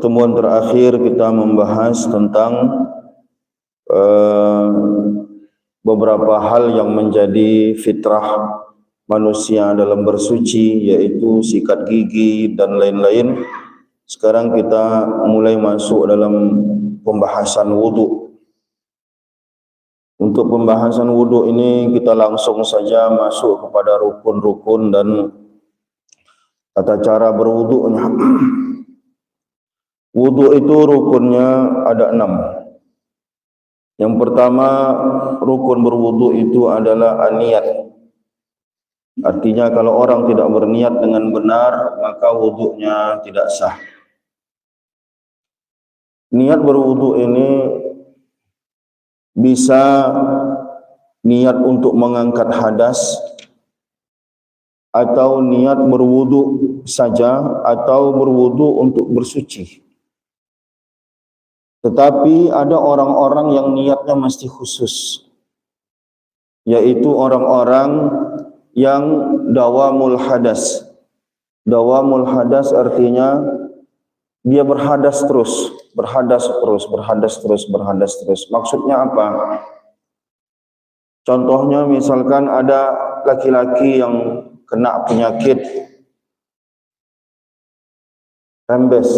Pertemuan terakhir kita membahas tentang beberapa hal yang menjadi fitrah manusia dalam bersuci, yaitu sikat gigi dan lain-lain. Sekarang kita mulai masuk dalam pembahasan wudu. Untuk pembahasan wudu ini kita langsung saja masuk kepada rukun-rukun dan tata cara berwudunya. Wudu itu rukunnya ada 6. Yang pertama, rukun berwudu itu adalah niat. Artinya kalau orang tidak berniat dengan benar, maka wudunya tidak sah. Niat berwudu ini bisa niat untuk mengangkat hadas, atau niat berwudu saja, atau berwudu untuk bersuci. Tetapi ada orang-orang yang niatnya mesti khusus, yaitu orang-orang yang dawamul hadas. Dawamul hadas artinya dia berhadas terus, berhadas terus, berhadas terus, berhadas terus. Maksudnya apa? Contohnya misalkan ada laki-laki yang kena penyakit rembes.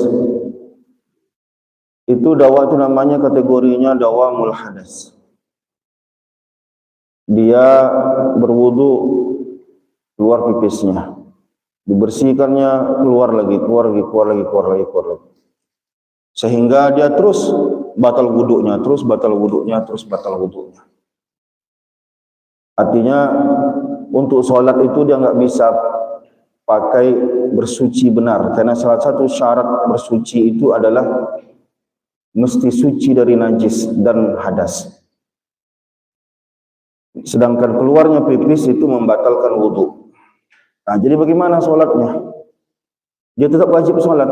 Itu dawa itu namanya kategorinya dawamul hadas. Dia berwudu, keluar pipisnya, dibersihkannya, keluar lagi, keluar lagi, keluar lagi, keluar lagi, keluar lagi. Sehingga dia terus batal wudunya, terus batal wudunya, terus batal wudunya. Artinya untuk sholat itu dia nggak bisa pakai bersuci benar, karena salah satu syarat bersuci itu adalah mesti suci dari najis dan hadas. Sedangkan keluarnya pipis itu membatalkan wudu. Nah, jadi bagaimana sholatnya? Dia tetap wajib sholat,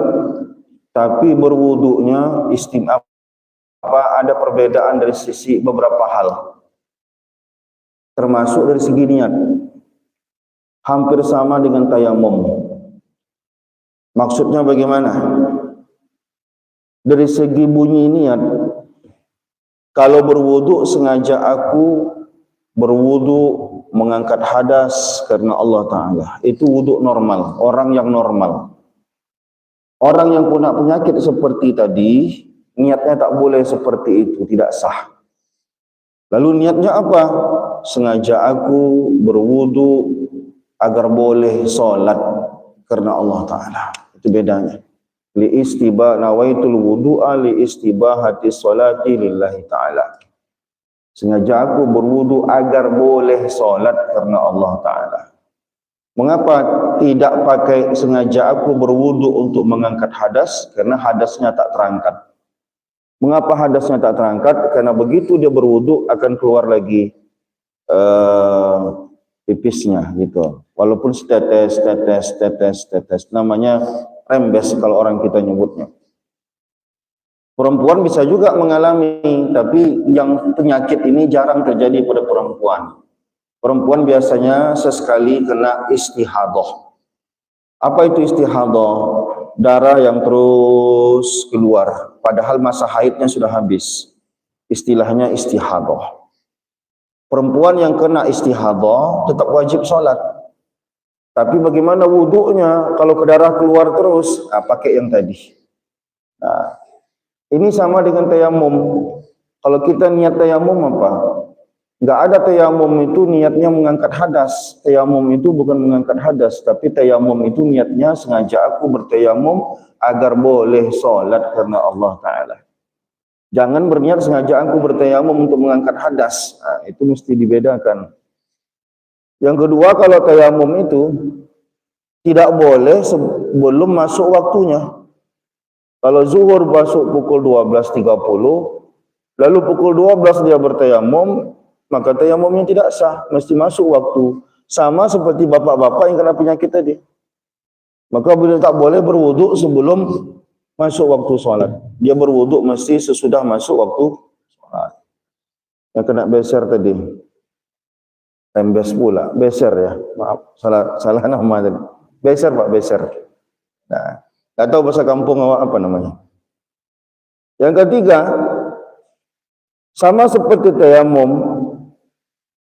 tapi berwudunya ada perbedaan dari sisi beberapa hal, termasuk dari segi niat. Hampir sama dengan tayamum. Maksudnya bagaimana? Dari segi bunyi niat, kalau berwudu sengaja aku berwudu mengangkat hadas karena Allah Ta'ala, itu wudu normal, orang yang normal. Orang yang punya penyakit seperti tadi, niatnya tak boleh seperti itu, tidak sah. Lalu niatnya apa? Sengaja aku berwudu agar boleh sholat karena Allah Ta'ala. Itu bedanya. Nawaitul wudu'a li istibahati sholati lillahi ta'ala. Sengaja aku berwudu agar boleh solat karena Allah Ta'ala. Mengapa tidak pakai sengaja aku berwudu untuk mengangkat hadas? Karena hadasnya tak terangkat. Mengapa hadasnya tak terangkat? Karena begitu dia berwudu akan keluar lagi pipisnya gitu. Walaupun tetes, tetes, tetes, tetes. Namanya rembes kalau orang kita nyebutnya. Perempuan bisa juga mengalami, tapi yang penyakit ini jarang terjadi pada perempuan. Perempuan biasanya sesekali kena istihadah. Apa itu istihadah? Darah yang terus keluar, padahal masa haidnya sudah habis. Istilahnya istihadah. Perempuan yang kena istihadah tetap wajib sholat. Tapi bagaimana wudunya kalau ke darah keluar terus? Nah, pakai yang tadi. Nah, ini sama dengan tayamum. Kalau kita niat tayamum apa? Enggak ada tayamum itu niatnya mengangkat hadas. Tayamum itu bukan mengangkat hadas, tapi tayamum itu niatnya sengaja aku bertayamum agar boleh sholat karena Allah Ta'ala. Jangan berniat sengaja aku bertayamum untuk mengangkat hadas. Nah, itu mesti dibedakan. Yang kedua, kalau tayamum itu tidak boleh sebelum masuk waktunya. Kalau zuhur masuk pukul 12.30, lalu pukul 12 dia bertayamum, maka tayamumnya tidak sah, mesti masuk waktu. Sama seperti bapak-bapak yang kena penyakit tadi. Maka beliau tak boleh berwudu sebelum masuk waktu sholat. Dia berwudu mesti sesudah masuk waktu sholat. Yang kena beser tadi, rembes pula, beser ya, maaf, salah nama tadi. Beser Pak, beser. Nah, tak tahu bahasa kampung awak apa namanya? Yang ketiga, sama seperti tayamum,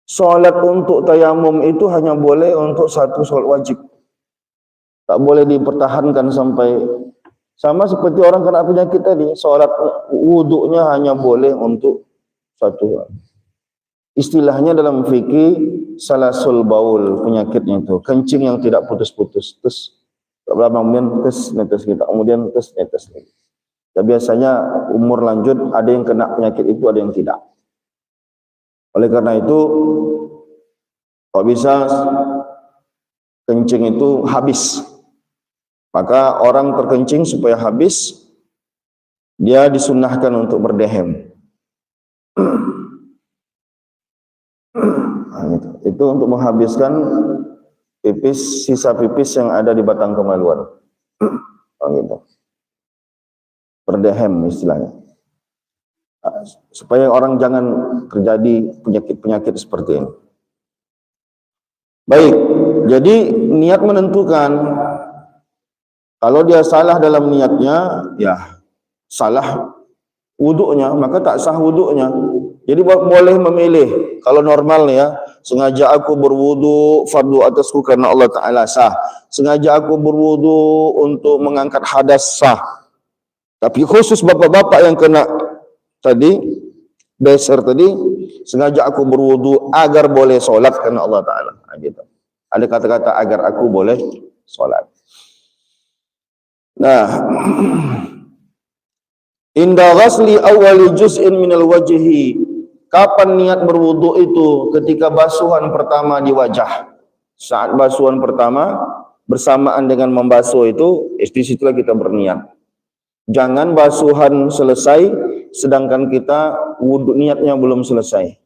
sholat untuk tayamum itu hanya boleh untuk satu sholat wajib. Tak boleh dipertahankan sampai, sama seperti orang kena penyakit tadi, sholat wuduknya hanya boleh untuk satu. Istilahnya dalam fikih salasul baul, penyakitnya itu kencing yang tidak putus-putus, terus kemudian netes kita, kemudian netes. Ya, biasanya umur lanjut ada yang kena penyakit itu, ada yang tidak. Oleh karena itu, kalau bisa kencing itu habis, maka orang terkencing supaya habis, dia disunnahkan untuk berdehem. Nah, itu untuk menghabiskan pipis, sisa pipis yang ada di batang kemaluan. Oh, gitu. Berdehem istilahnya. Supaya orang jangan terjadi penyakit-penyakit seperti ini. Baik, jadi niat menentukan. Kalau dia salah dalam niatnya, ya salah wuduknya, maka tak sah wuduknya. Jadi boleh memilih. Kalau normal ya, sengaja aku berwudu fardu atasku karena Allah Ta'ala, sah. Sengaja aku berwudu untuk mengangkat hadas, sah. Tapi khusus bapak-bapak yang kena tadi, beser tadi, sengaja aku berwudu agar boleh sholat karena Allah Ta'ala. Gitu. Ada kata-kata agar aku boleh sholat. Nah, inda ghasli awwali juz'in minal wajhi. Kapan niat berwudu itu? Ketika basuhan pertama di wajah. Saat basuhan pertama bersamaan dengan membasuh itu, di situlah kita berniat. Jangan basuhan selesai sedangkan kita wudu niatnya belum selesai.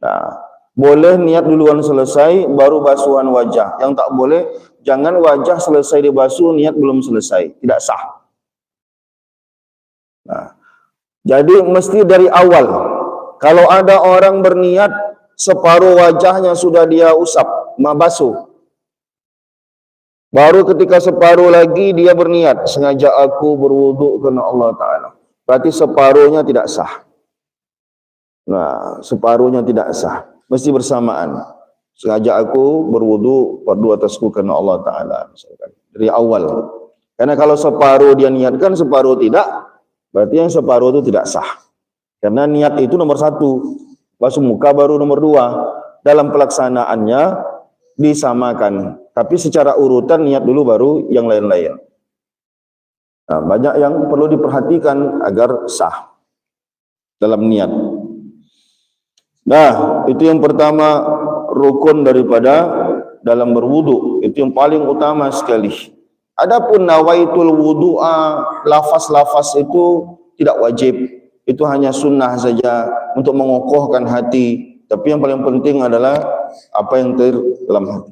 Nah, boleh niat duluan selesai baru basuhan wajah. Yang tak boleh, jangan wajah selesai dibasuh niat belum selesai, tidak sah. Nah, jadi mesti dari awal. Kalau ada orang berniat separuh wajahnya sudah dia usap, basuh. Baru ketika separuh lagi dia berniat, sengaja aku berwudu karena Allah Ta'ala. Berarti separuhnya tidak sah. Nah, separuhnya tidak sah. Mesti bersamaan. Sengaja aku berwudu fardu atasku karena Allah Ta'ala. Misalkan. Dari awal. Karena kalau separuh dia niatkan, separuh tidak, berarti yang separuh itu tidak sah. Karena niat itu nomor satu, basuh muka baru nomor dua. Dalam pelaksanaannya disamakan, tapi secara urutan niat dulu baru yang lain-lain. Nah, banyak yang perlu diperhatikan agar sah dalam niat. Nah, itu yang pertama, rukun daripada dalam berwudu, itu yang paling utama sekali. Adapun nawaitul wudu'a, lafaz-lafaz itu tidak wajib. Itu hanya sunnah saja untuk mengokohkan hati. Tapi yang paling penting adalah apa yang dalam hati.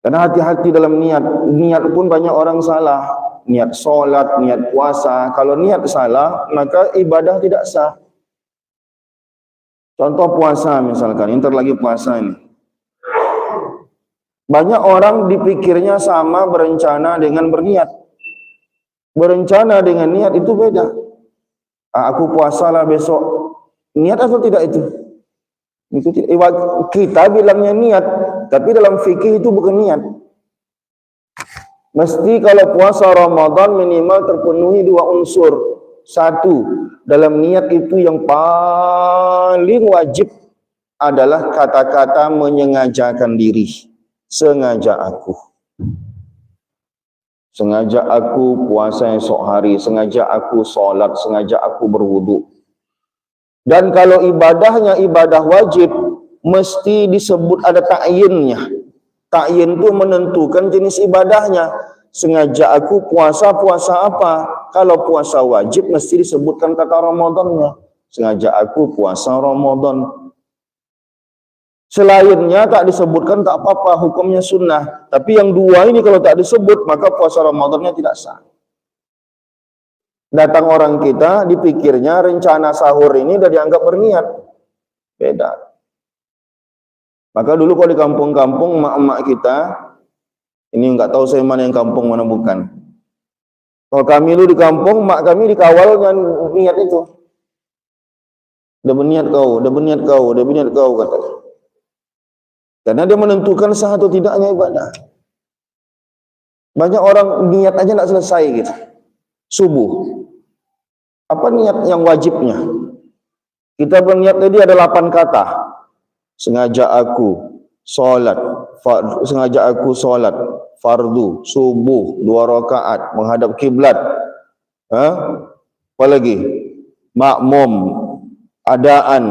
Karena hati-hati dalam niat. Niat pun banyak orang salah. Niat sholat, niat puasa. Kalau niat salah, maka ibadah tidak sah. Contoh puasa misalkan. Ntar lagi puasa ini. Banyak orang dipikirnya sama berencana dengan berniat. Berencana dengan niat itu beda. Aku puasalah besok. Niat atau tidak itu? Itu kita bilangnya niat, tapi dalam fikih itu bukan niat. Mesti kalau puasa Ramadan minimal terpenuhi dua unsur. Satu, dalam niat itu yang paling wajib adalah kata-kata menyengajakan diri. Sengaja aku. Sengaja aku puasa esok hari, sengaja aku sholat, sengaja aku berwudu. Dan kalau ibadahnya ibadah wajib, mesti disebut ada ta'yinnya. Ta'yin itu menentukan jenis ibadahnya. Sengaja aku puasa apa? Kalau puasa wajib, mesti disebutkan kata Ramadannya. Sengaja aku puasa Ramadan. Selainnya tak disebutkan tak apa-apa, hukumnya sunnah. Tapi yang dua ini kalau tak disebut, maka puasa Ramadannya tidak sah. Datang orang kita, dipikirnya rencana sahur ini sudah dianggap berniat. Beda. Maka dulu kalau di kampung-kampung, emak-emak kita, ini nggak tahu saya mana yang kampung, mana bukan. Kalau kami dulu di kampung, mak kami dikawal dengan niat itu. Udah berniat kau, udah berniat kau, udah berniat kau, kata. Karena dia menentukan sah atau tidaknya ibadah. Banyak orang niat aja tak selesai gitu. Subuh. Apa niat yang wajibnya? Kita berniat tadi ada 8 kata. Sengaja aku solat, sengaja aku solat fardu subuh 2 rakaat menghadap kiblat. Apa lagi? Makmum adaan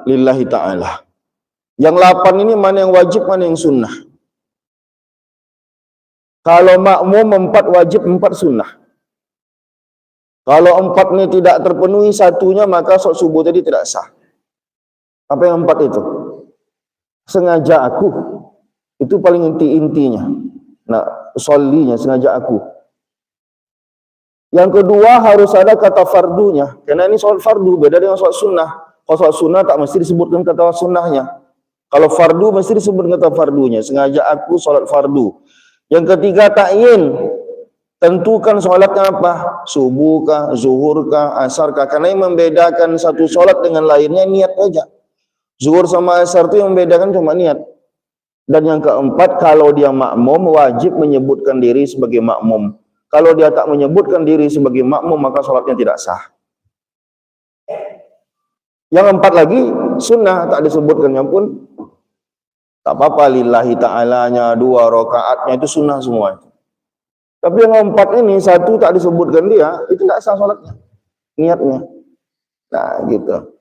lillahi ta'ala. Yang 8 ini mana yang wajib, mana yang sunnah? Kalau makmum 4 wajib, 4 sunnah. Kalau 4 ini tidak terpenuhi satunya, maka solat subuh tadi tidak sah. Apa yang 4 itu? Sengaja aku, itu paling intinya. Nah, solinya sengaja aku. Yang kedua harus ada kata fardunya, karena ini solat fardu beda dengan solat sunnah. Kalau solat sunnah tak mesti disebutkan kata sunnahnya. Kalau fardu mesti disebutkan kata fardunya. Sengaja aku solat fardu. Yang ketiga ta'yin, tentukan solatnya apa? Subuh kah, zuhur kah, asar kah? Karena yang membedakan satu solat dengan lainnya niat aja. Zuhur sama asar itu yang membedakan cuma niat. Dan yang keempat, kalau dia makmum wajib menyebutkan diri sebagai makmum. Kalau dia tak menyebutkan diri sebagai makmum, maka sholatnya tidak sah. Yang 4 lagi sunnah, tak disebutkannya pun tak apa-apa, lillahi ta'alanya 2 rakaatnya itu sunnah semua. Tapi yang 4 ini, 1 tak disebutkan dia, itu tidak sah sholatnya, niatnya. Nah gitu.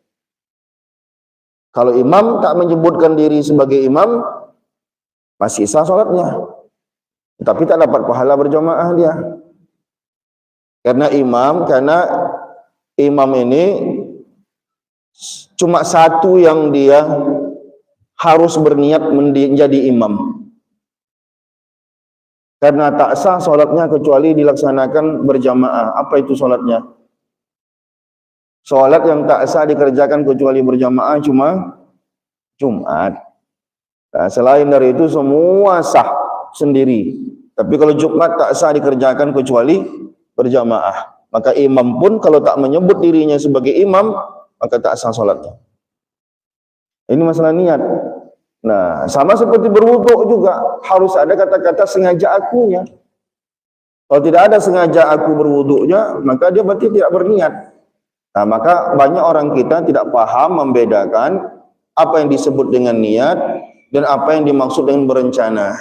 Kalau imam tak menyebutkan diri sebagai imam, masih sah sholatnya, tapi tak dapat pahala berjamaah dia. Karena imam ini cuma satu yang dia harus berniat menjadi imam. Karena tak sah sholatnya kecuali dilaksanakan berjamaah. Apa itu sholatnya? Sholat yang tak sah dikerjakan kecuali berjamaah cuma Jumat. Nah, selain dari itu semua sah sendiri. Tapi kalau Jumat tak sah dikerjakan kecuali berjamaah. Maka imam pun kalau tak menyebut dirinya sebagai imam, maka tak sah sholatnya. Ini masalah niat. Nah, sama seperti berwuduk juga, harus ada kata-kata sengaja akunya. Kalau tidak ada sengaja aku berwuduknya, maka dia berarti tidak berniat. Nah, maka banyak orang kita tidak paham membedakan apa yang disebut dengan niat dan apa yang dimaksud dengan berencana.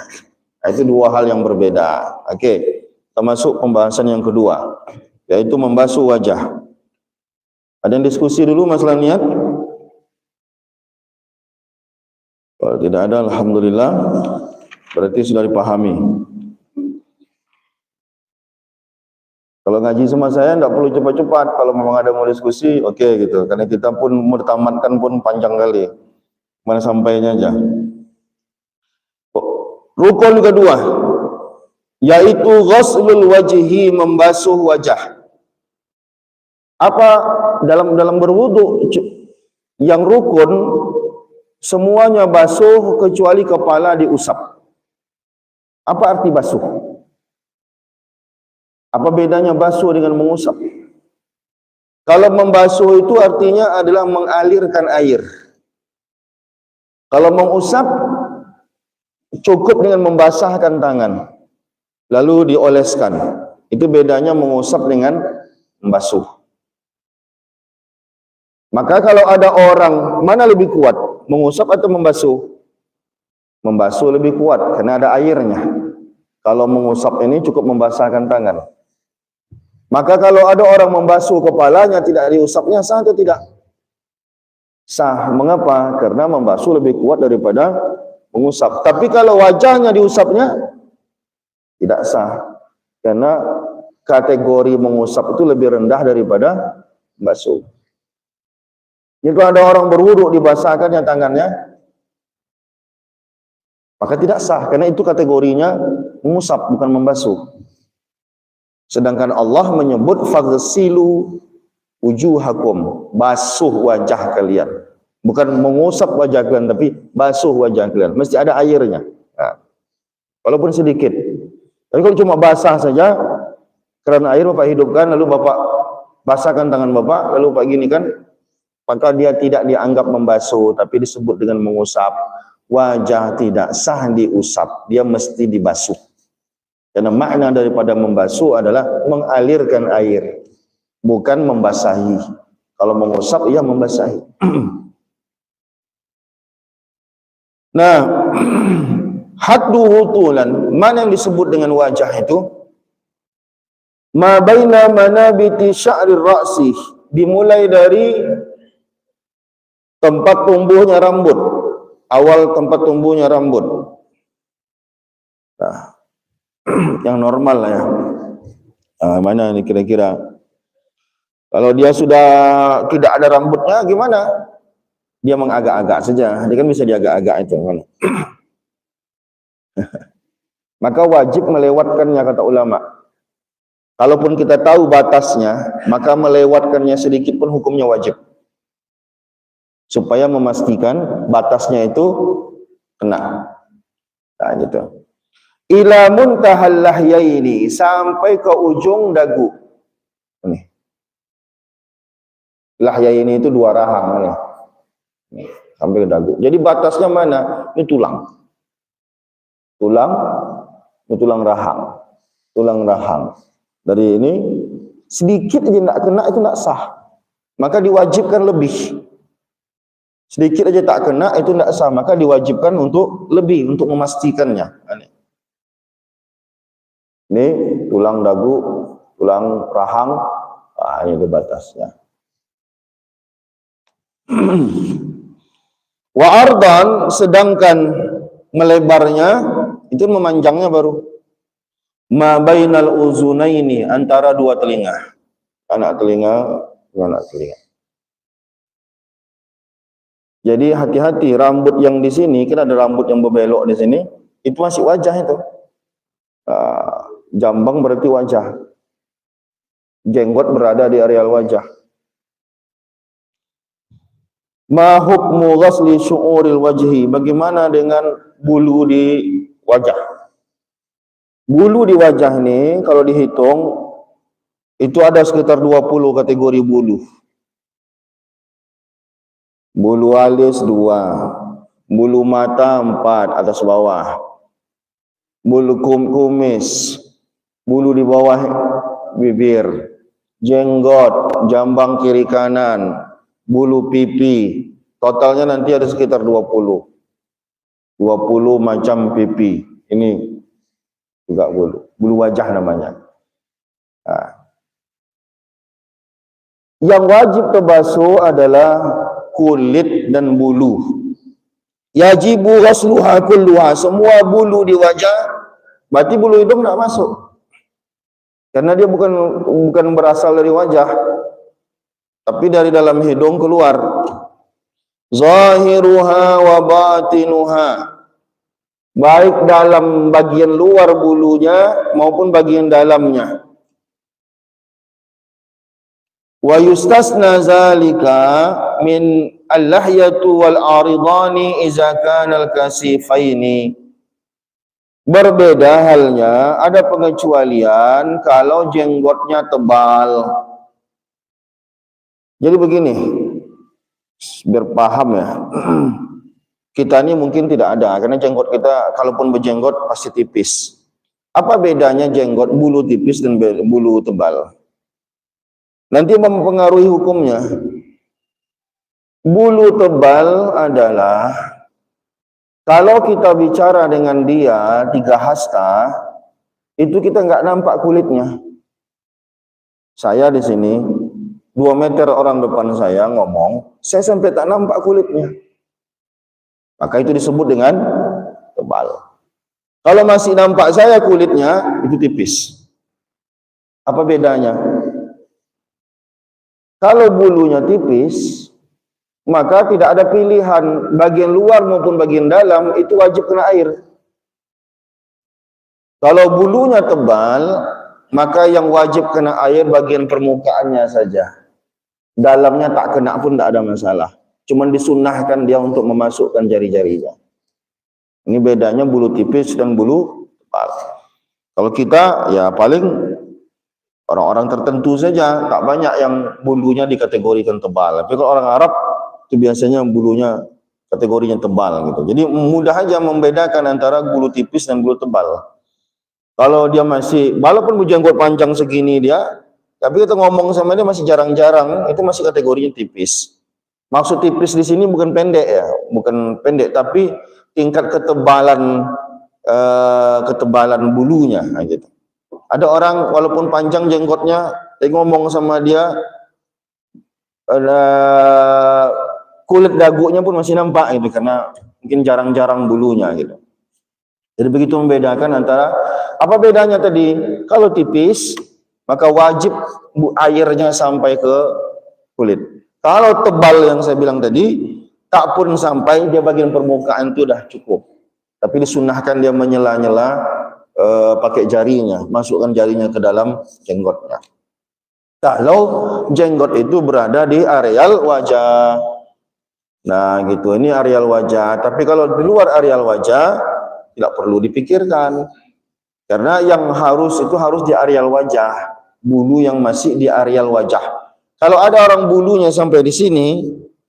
Nah, itu 2 hal yang berbeda. Oke, kita masuk pembahasan yang kedua, yaitu membasuh wajah. Ada yang diskusi dulu masalah niat? Kalau tidak ada, alhamdulillah, berarti sudah dipahami. Kalau ngaji sama saya tidak perlu cepat-cepat. Kalau memang ada mau diskusi, oke gitu. Karena kita pun mertamatkan pun panjang kali. Mana sampainya aja. Rukun kedua, yaitu ghuslul wajhi, membasuh wajah. Apa dalam berwudu yang rukun semuanya basuh kecuali kepala diusap. Apa arti basuh? Apa bedanya basuh dengan mengusap? Kalau membasuh itu artinya adalah mengalirkan air. Kalau mengusap cukup dengan membasahkan tangan lalu dioleskan. Itu bedanya mengusap dengan membasuh. Maka kalau ada orang, mana lebih kuat, mengusap atau membasuh? Membasuh lebih kuat karena ada airnya. Kalau mengusap ini cukup membasahkan tangan. Maka kalau ada orang membasuh kepalanya tidak diusapnya, sah atau tidak? Sah. Mengapa? Karena membasuh lebih kuat daripada mengusap. Tapi kalau wajahnya diusapnya, tidak sah. Karena kategori mengusap itu lebih rendah daripada membasuh. Jika ada orang berwudu dibasahkannya tangannya, maka tidak sah. Karena itu kategorinya mengusap, bukan membasuh. Sedangkan Allah menyebut faghsilu wujuhakum, basuh wajah kalian. Bukan mengusap wajah kalian, tapi basuh wajah kalian. Mesti ada airnya. Nah, walaupun sedikit. Tapi kalau cuma basah saja, keran air Bapak hidupkan, lalu Bapak basahkan tangan Bapak, lalu Bapak gini kan, maka dia tidak dianggap membasuh, tapi disebut dengan mengusap. Wajah tidak sah diusap, dia mesti dibasuh. Karena makna daripada membasuh adalah mengalirkan air, bukan membasahi. Kalau mengusap, ia membasahi. Nah, hadduhu tulan, mana yang disebut dengan wajah itu? Ma baina manabiti sya'rir ra'si, dimulai dari tempat tumbuhnya rambut, awal tempat tumbuhnya rambut. Nah, yang normal lah ya. Mana ini kira-kira? Kalau dia sudah tidak ada rambutnya gimana? Dia mengagak-agak saja. Dia kan bisa diagak-agak itu kan. Maka wajib melewatkannya kata ulama. Kalaupun kita tahu batasnya, maka melewatkannya sedikit pun hukumnya wajib. Supaya memastikan batasnya itu kena. Nah gitu. Ila muntahal lahyaini, sampai ke ujung dagu. Ini. Lahyaini itu dua rahang nih. Nih, sampai ke dagu. Jadi batasnya mana? Ini tulang. Tulang rahang. Tulang rahang. Dari ini sedikit aja tidak kena itu tidak sah. Maka diwajibkan lebih. Sedikit aja tak kena itu tidak sah, maka diwajibkan untuk lebih, untuk memastikannya. Ini tulang dagu, tulang rahang, ini batasnya. Wa ardan, sedangkan melebarnya itu memanjangnya baru. Ma bainal uzunaini, antara dua telinga. Anak telinga, anak telinga. Jadi hati-hati, rambut yang di sini, kita ada rambut yang berbelok di sini, itu masih wajah itu. Jambang berarti wajah. Jenggot berada di areal wajah. Ma hukmu ghasli syu'uril wajhi, bagaimana dengan bulu di wajah? Bulu di wajah ini kalau dihitung itu ada sekitar 20 kategori bulu. Bulu alis 2, bulu mata 4 atas bawah, bulu kumis, bulu di bawah bibir, jenggot, jambang kiri kanan, bulu pipi. Totalnya nanti ada sekitar 20 macam pipi. Ini juga bulu wajah namanya. Nah, yang wajib terbasuh adalah kulit dan bulu. Yajibu ghasluha kulluha, semua bulu di wajah, berarti bulu hidung tidak masuk. Karena dia bukan berasal dari wajah, tapi dari dalam hidung keluar. Zahiruha wa batinuha, baik dalam bagian luar bulunya maupun bagian dalamnya. Wa yustasna zalika min al-lahyatu wal aridani iza kana al-kasifaini. Berbeda halnya, ada pengecualian kalau jenggotnya tebal. Jadi begini, biar paham ya. Kita ini mungkin tidak ada, karena jenggot kita kalaupun berjenggot pasti tipis. Apa bedanya jenggot bulu tipis dan bulu tebal? Nanti mempengaruhi hukumnya. Bulu tebal adalah kalau kita bicara dengan dia 3 hasta, itu kita nggak nampak kulitnya. Saya di sini 2 meter orang depan saya ngomong, saya sampai tak nampak kulitnya. Maka itu disebut dengan tebal. Kalau masih nampak saya kulitnya, itu tipis. Apa bedanya? Kalau bulunya tipis, maka tidak ada pilihan bagian luar maupun bagian dalam, itu wajib kena air. Kalau bulunya tebal, maka yang wajib kena air bagian permukaannya saja. Dalamnya tak kena pun tak ada masalah. Cuman disunnahkan dia untuk memasukkan jari-jarinya. Ini bedanya bulu tipis dan bulu tebal. Kalau kita ya paling Orang-orang tertentu saja, tak banyak yang bulunya dikategorikan tebal. Tapi kalau orang Arab itu biasanya bulunya kategorinya tebal gitu. Jadi mudah aja membedakan antara bulu tipis dan bulu tebal. Kalau dia masih, walaupun berjanggut panjang segini dia, tapi kita ngomong sama dia masih jarang-jarang, itu masih kategorinya tipis. Maksud tipis di sini bukan pendek ya, bukan pendek, tapi tingkat ketebalan ketebalan bulunya, gitu. Ada orang walaupun panjang jenggotnya, ngomong sama dia, kulit dagunya pun masih nampak gitu, karena mungkin jarang-jarang bulunya gitu. Jadi begitu membedakan antara, apa bedanya tadi? Kalau tipis, maka wajib airnya sampai ke kulit. Kalau tebal yang saya bilang tadi, tak pun sampai, dia bagian permukaan itu dah cukup. Tapi disunahkan dia menyela-nyela pakai jarinya, masukkan jarinya ke dalam jenggotnya. Kalau jenggot itu berada di areal wajah. Nah gitu, ini areal wajah. Tapi kalau di luar areal wajah, tidak perlu dipikirkan. Karena yang harus itu harus di areal wajah. Bulu yang masih di areal wajah. Kalau ada orang bulunya sampai di sini,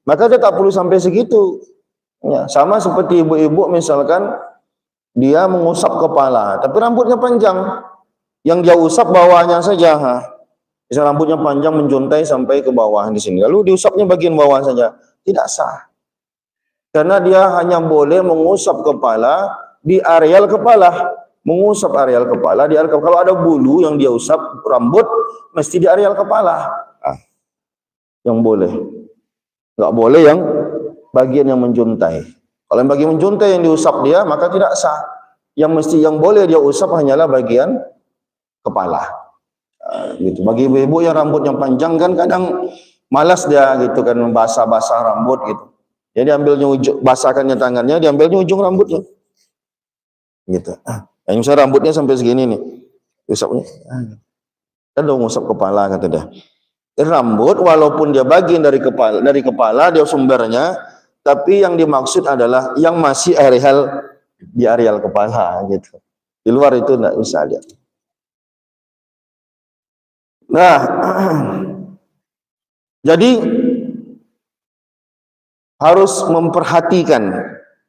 maka dia tak perlu sampai segitu. Ya, sama seperti ibu-ibu misalkan, dia mengusap kepala, tapi rambutnya panjang. Yang dia usap bawahnya saja. Misal rambutnya panjang menjuntai sampai ke bawah di sini. Lalu diusapnya bagian bawah saja. Tidak sah. Karena dia hanya boleh mengusap kepala di areal kepala. Mengusap areal kepala di areal kepala. Kalau ada bulu yang dia usap rambut, mesti di areal kepala. Yang boleh. Nggak boleh yang bagian yang menjuntai. Kalau yang bagian menjuntai yang diusap dia, maka tidak sah. Yang boleh dia usap hanyalah bagian kepala. Gitu. Bagi ibu-ibu yang rambutnya panjang kan kadang malas dia gitu kan, basah-basah rambut gitu. Jadi ambilnya ujung, basahkannya tangannya, diambilnya ujung rambutnya. Gitu. Yang misalnya rambutnya sampai segini nih. Usapnya. Kan dong usap kepala kata dia. Rambut walaupun dia bagian dari kepala dia sumbernya, tapi yang dimaksud adalah yang masih di areal kepala gitu. Di luar itu enggak bisa dia. Nah, jadi harus memperhatikan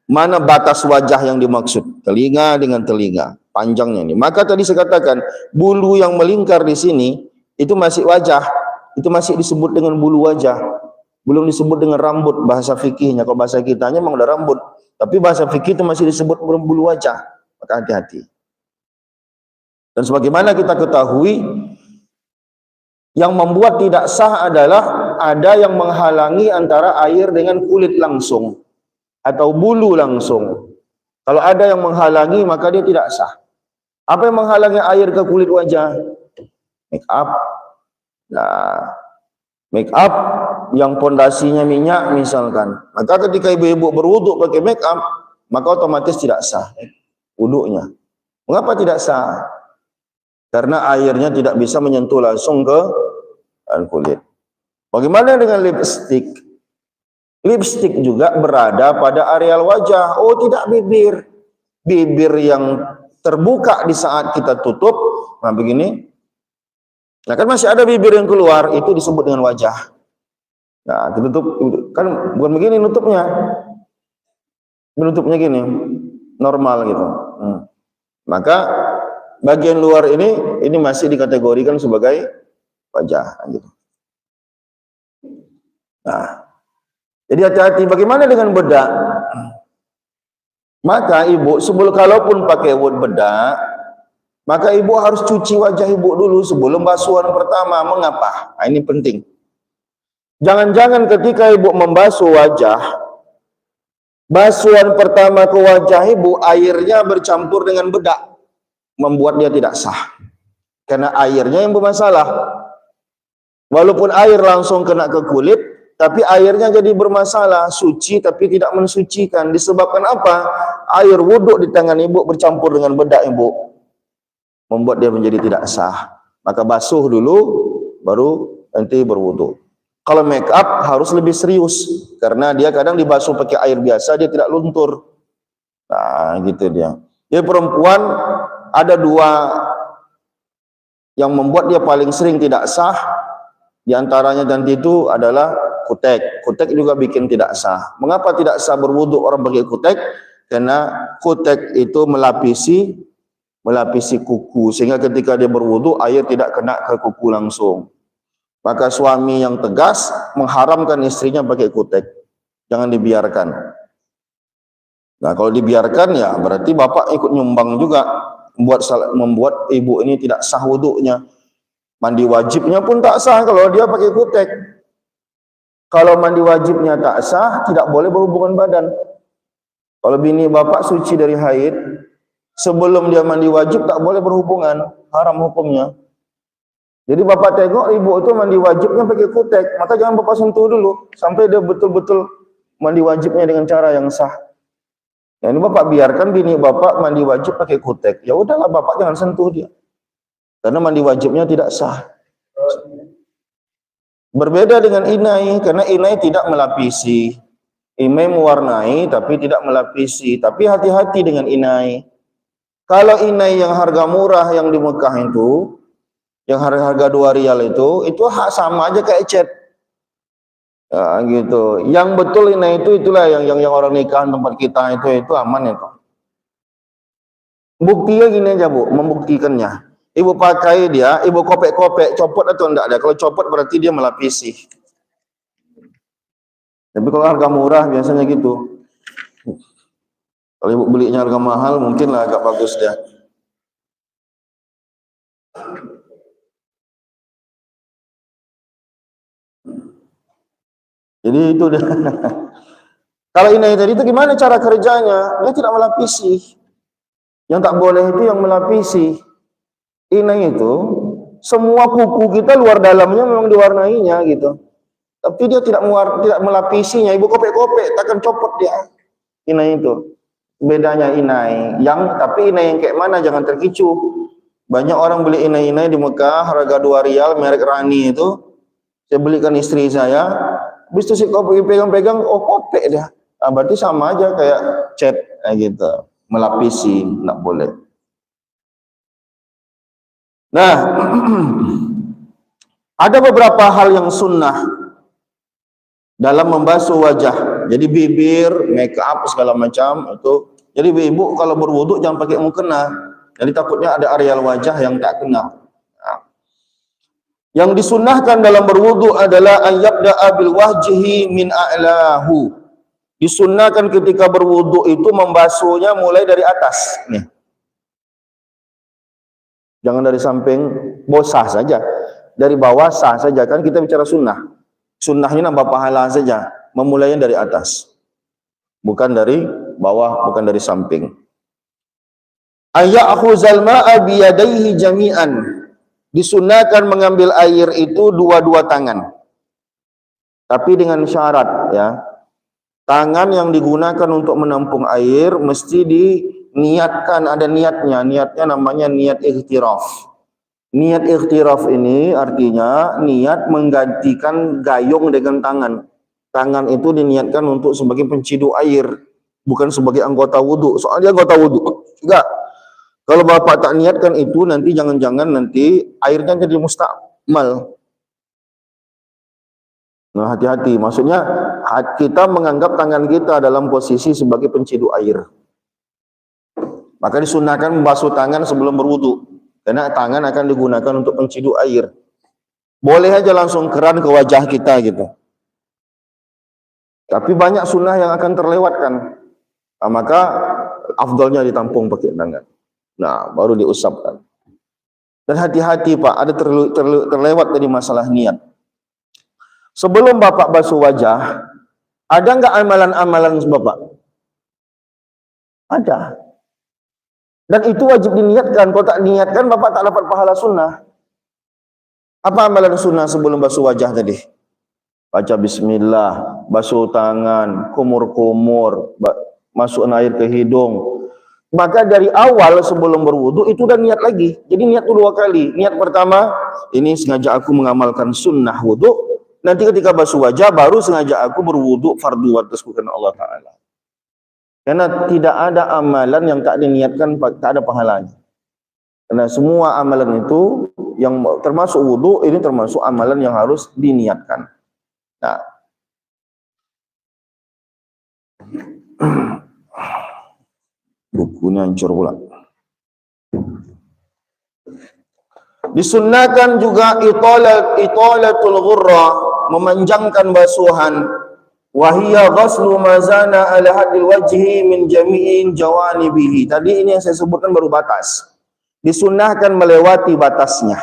mana batas wajah yang dimaksud, telinga dengan telinga, panjangnya ini. Maka tadi saya katakan, bulu yang melingkar di sini itu masih wajah, itu masih disebut dengan bulu wajah, belum disebut dengan rambut bahasa fikihnya. Kalau bahasa kitanya memang udah rambut, tapi bahasa fikih itu masih disebut bulu wajah. Maka hati-hati. Dan sebagaimana kita ketahui, yang membuat tidak sah adalah ada yang menghalangi antara air dengan kulit langsung atau bulu langsung. Kalau ada yang menghalangi, maka dia tidak sah. Apa yang menghalangi air ke kulit wajah? Make up. Nah, make up yang pondasinya minyak misalkan. Maka ketika ibu-ibu berwuduk pakai make up, maka otomatis tidak sah wuduknya. Mengapa tidak sah? Karena airnya tidak bisa menyentuh langsung ke kulit. Bagaimana dengan lipstik? Lipstik juga berada pada areal wajah. Oh, tidak bibir. Bibir yang terbuka di saat kita tutup. Nah, begini. Nah, kan masih ada bibir yang keluar, itu disebut dengan wajah. Nah, ditutup kan bukan begini nutupnya. Menutupnya gini, normal gitu. Maka bagian luar ini masih dikategorikan sebagai wajah gitu. Nah, jadi hati-hati. Bagaimana dengan bedak? Maka ibu kalaupun pakai bedak, maka ibu harus cuci wajah ibu dulu sebelum basuhan pertama. Mengapa? Nah, ini penting. Jangan-jangan ketika ibu membasuh wajah, basuhan pertama ke wajah ibu, airnya bercampur dengan bedak, membuat dia tidak sah. Karena airnya yang bermasalah. Walaupun air langsung kena ke kulit, tapi airnya jadi bermasalah, suci tapi tidak mensucikan. Disebabkan apa? Air wuduk di tangan ibu bercampur dengan bedak ibu, membuat dia menjadi tidak sah. Maka basuh dulu, baru nanti berwuduk. Kalau make up harus lebih serius, karena dia kadang dibasuh pakai air biasa, dia tidak luntur. Nah, gitu dia. Jadi perempuan ada dua Yang membuat dia paling sering tidak sah di antaranya nanti itu adalah kutek. Kutek juga bikin tidak sah. Mengapa tidak sah berwudu orang pakai kutek? Karena kutek itu melapisi kuku, sehingga ketika dia berwudu air tidak kena ke kuku langsung. Maka suami yang tegas mengharamkan istrinya pakai kutek. Jangan dibiarkan. Nah, kalau dibiarkan ya berarti bapak ikut nyumbang juga, membuat ibu ini tidak sah wudunya. Mandi wajibnya pun tak sah kalau dia pakai kutek. Kalau mandi wajibnya tak sah, tidak boleh berhubungan badan. Kalau bini bapak suci dari haid, sebelum dia mandi wajib tak boleh berhubungan, haram hukumnya. Jadi bapak tengok ibu itu mandi wajibnya pakai kutek, maka jangan bapak sentuh dulu sampai dia betul-betul mandi wajibnya dengan cara yang sah. Ya, ini bapak biarkan bini bapak mandi wajib pakai kutek. Ya udahlah, bapak jangan sentuh dia. Karena mandi wajibnya tidak sah. Berbeda dengan inai, karena inai tidak melapisi. Inai mewarnai tapi tidak melapisi. Tapi hati-hati dengan inai. Kalau inai yang harga murah yang di Mekah itu, yang harga 2 rial itu sama aja kayak cat. Ya, gitu. Yang betul inai itu itulah yang orang nikahan tempat kita itu aman itu. Buktinya gini aja Bu, membuktikannya. Ibu pakai dia, ibu kopek-kopek, copot atau enggak ada. Kalau copot berarti dia melapisi. Tapi kalau harga murah biasanya gitu. Kalau ibu belinya harga mahal mungkinlah agak bagus dia. Jadi itu dia. Kalau inai tadi itu gimana cara kerjanya? Dia tidak melapisi. Yang tak boleh itu yang melapisi. Inai itu semua kuku kita luar dalamnya memang diwarnainya gitu. Tapi dia tidak melapisinya. Ibu kopek-kopek takkan copot dia. Inai itu. Bedanya inai. Tapi inai yang kayak mana jangan terkicu. Banyak orang beli inai-inai di Mekah harga 2 rial merek Rani itu. Saya belikan istri saya. Habis itu si kopek pegang-pegang, oh kopek dia. Nah, berarti sama aja kayak cat gitu, melapisi, enggak boleh. Nah, ada beberapa hal yang sunnah dalam membasuh wajah. Jadi bibir, make up segala macam itu. Jadi ibu kalau berwudu jangan pakai mukena. Jadi takutnya ada areal wajah yang tak kena. Yang disunnahkan dalam berwudu adalah ayyabda'a bil wajhi min a'lahu. Disunnahkan ketika berwudu itu membasuhnya mulai dari atas. Nih. Jangan dari samping, sah saja. Dari bawah sah saja, kan kita bicara sunnah. Sunnahnya nambah pahala saja. Memulainya dari atas. Bukan dari bawah, bukan dari samping. Ayya'khuzal ma'a biyadaihi jami'an. Disunnahkan mengambil air itu dua-dua tangan. Tapi dengan syarat ya. Tangan yang digunakan untuk menampung air mesti diniatkan, ada niatnya. Niatnya namanya niat ikhtiraf. Niat ikhtiraf ini artinya niat menggantikan gayung dengan tangan. Tangan itu diniatkan untuk sebagai penciduk air, bukan sebagai anggota wudu. Soalnya anggota wudu juga. Kalau bapak tak niatkan itu, nanti jangan-jangan nanti airnya jadi mustakmal. Nah, hati-hati. Maksudnya kita menganggap tangan kita dalam posisi sebagai penciduk air. Maka disunahkan membasuh tangan sebelum berwudu. Karena tangan akan digunakan untuk penciduk air. Boleh aja langsung keran ke wajah kita gitu. Tapi banyak sunnah yang akan terlewatkan. Nah, maka afdalnya ditampung pakai tangan. Nah, baru diusapkan. Dan hati-hati Pak, ada terlewat dari masalah niat. Sebelum Bapak basuh wajah, ada enggak amalan-amalan Bapak? Ada. Dan itu wajib diniatkan. Kalau tak niatkan, Bapak tak dapat pahala sunnah. Apa amalan sunnah sebelum basuh wajah tadi? Baca bismillah, basuh tangan, kumur-kumur, masukkan air ke hidung. Maka dari awal sebelum berwudu itu udah niat lagi. Jadi niat itu 2 kali. Niat pertama, ini sengaja aku mengamalkan sunnah wudu. Nanti ketika basuh wajah baru sengaja aku berwudu fardu atasku karena Allah Ta'ala. Karena tidak ada amalan yang tak diniatkan, tak ada pahalanya. Karena semua amalan itu yang termasuk wudu ini termasuk amalan yang harus diniatkan. Nah, bukunya hancur pula. Disunnahkan juga italatul ghurra, memanjangkan basuhan. Wahiyya ghaslu mazana ala hadil wajhi min jami'in jawanibihi. Tadi ini yang saya sebutkan baru batas. Disunnahkan melewati batasnya.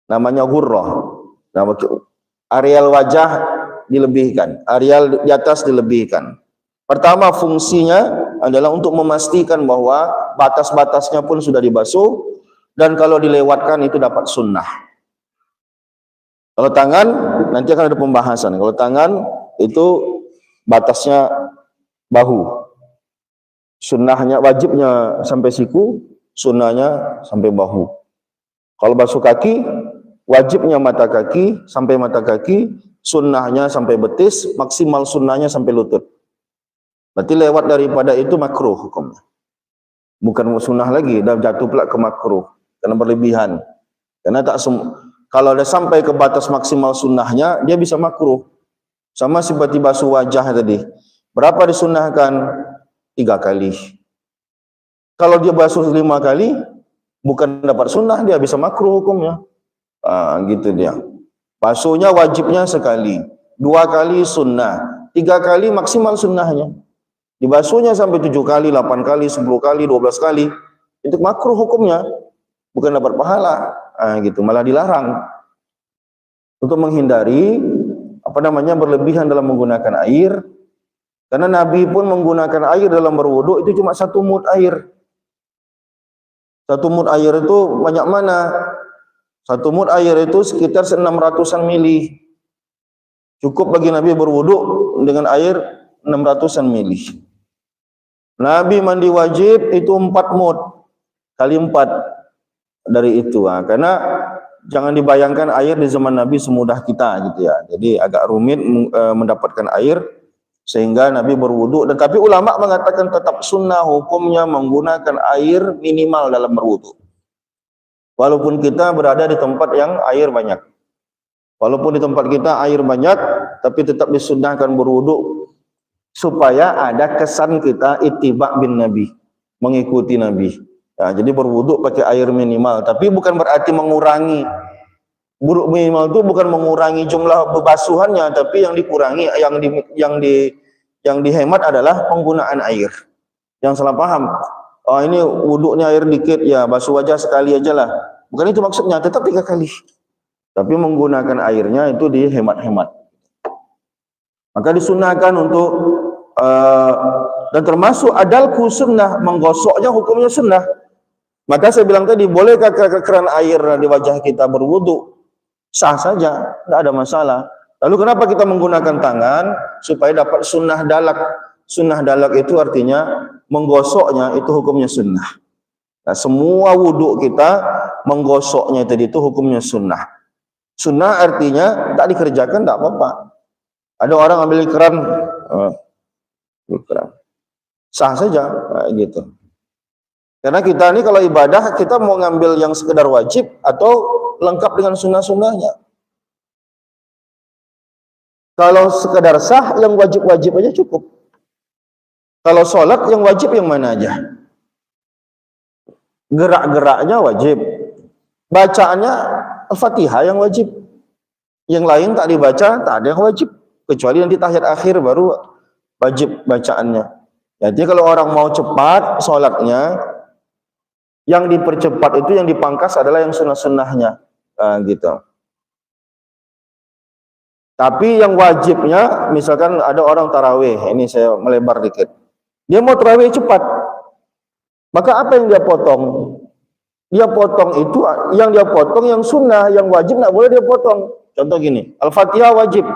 Namanya ghurrah. Nama areal wajah dilebihkan, areal di atas dilebihkan. Pertama, fungsinya adalah untuk memastikan bahwa batas-batasnya pun sudah dibasuh, dan kalau dilewatkan itu dapat sunnah. Kalau tangan, nanti akan ada pembahasan. Kalau tangan itu batasnya bahu. Sunnahnya, wajibnya sampai siku, sunnahnya sampai bahu. Kalau basuh kaki, wajibnya mata kaki sampai mata kaki, sunnahnya sampai betis, maksimal sunnahnya sampai lutut. Berarti lewat daripada itu makruh hukumnya. Bukan sunnah lagi, dah jatuh pula ke makruh karena berlebihan. Karena tak kalau dah sampai ke batas maksimal sunnahnya, dia bisa makruh. Sama seperti basuh wajah tadi. Berapa disunnahkan? 3 kali. Kalau dia basuh 5 kali, bukan dapat sunnah, dia bisa makruh hukumnya. Gitu dia. Basuhnya wajibnya sekali, 2 kali sunnah, 3 kali maksimal sunnahnya. Dibasuhnya sampai 7 kali, 8 kali, 10 kali, 12 kali, itu makruh hukumnya, bukan dapat pahala. Gitu, malah dilarang. Untuk menghindari berlebihan dalam menggunakan air. Karena Nabi pun menggunakan air dalam berwudu itu cuma 1 mud air. 1 mud air itu banyak mana? 1 mud air itu sekitar 600-an mili. Cukup bagi Nabi berwudu dengan air 600-an mili. Nabi mandi wajib itu 4 mud. Kali 4 dari itu. Karena jangan dibayangkan air di zaman Nabi semudah kita gitu ya. Jadi agak rumit mendapatkan air sehingga Nabi berwudu. Dan tapi ulama mengatakan tetap sunnah hukumnya menggunakan air minimal dalam berwudu. Walaupun kita berada di tempat yang air banyak. Walaupun di tempat kita air banyak, tapi tetap disunnahkan berwudu supaya ada kesan kita ittiba bin Nabi, mengikuti Nabi. Jadi berwudu pakai air minimal, tapi bukan berarti mengurangi. Wudu minimal itu bukan mengurangi jumlah basuhannya, tapi yang dikurangi, yang dihemat adalah penggunaan air. Yang salah paham, ini wudunya air dikit, ya basuh wajah sekali aja lah. Bukan itu maksudnya, tetap 3 kali. Tapi menggunakan airnya itu dihemat-hemat. Maka disunahkan untuk dan termasuk adalku sunnah, menggosoknya hukumnya sunnah. Maka saya bilang tadi, bolehkah keran air di wajah kita berwudu? Sah saja, tidak ada masalah. Lalu kenapa kita menggunakan tangan? Supaya dapat sunnah dalak. Sunnah dalak itu artinya menggosoknya itu hukumnya sunnah. Nah, semua wudu kita menggosoknya tadi itu hukumnya sunnah. Sunnah artinya tak dikerjakan tak apa-apa. Ada orang ambil keran, sah saja, gitu. Karena kita ini kalau ibadah, kita mau ngambil yang sekedar wajib atau lengkap dengan sunnah-sunnahnya. Kalau sekedar sah, yang wajib-wajib aja cukup. Kalau sholat, yang wajib yang mana aja? Gerak-geraknya wajib. Bacaannya Al-Fatihah yang wajib. Yang lain tak dibaca, tak ada yang wajib. Kecuali nanti tahiyat akhir baru wajib bacaannya. Jadi kalau orang mau cepat sholatnya, yang dipercepat itu, yang dipangkas adalah yang sunnah-sunnahnya, gitu. Tapi yang wajibnya, misalkan ada orang tarawih, ini saya melebar dikit. Dia mau tarawih cepat, maka apa yang dia potong? Dia potong itu, yang dia potong yang sunnah, yang wajib nggak boleh dia potong. Contoh gini, Al-Fatihah wajib,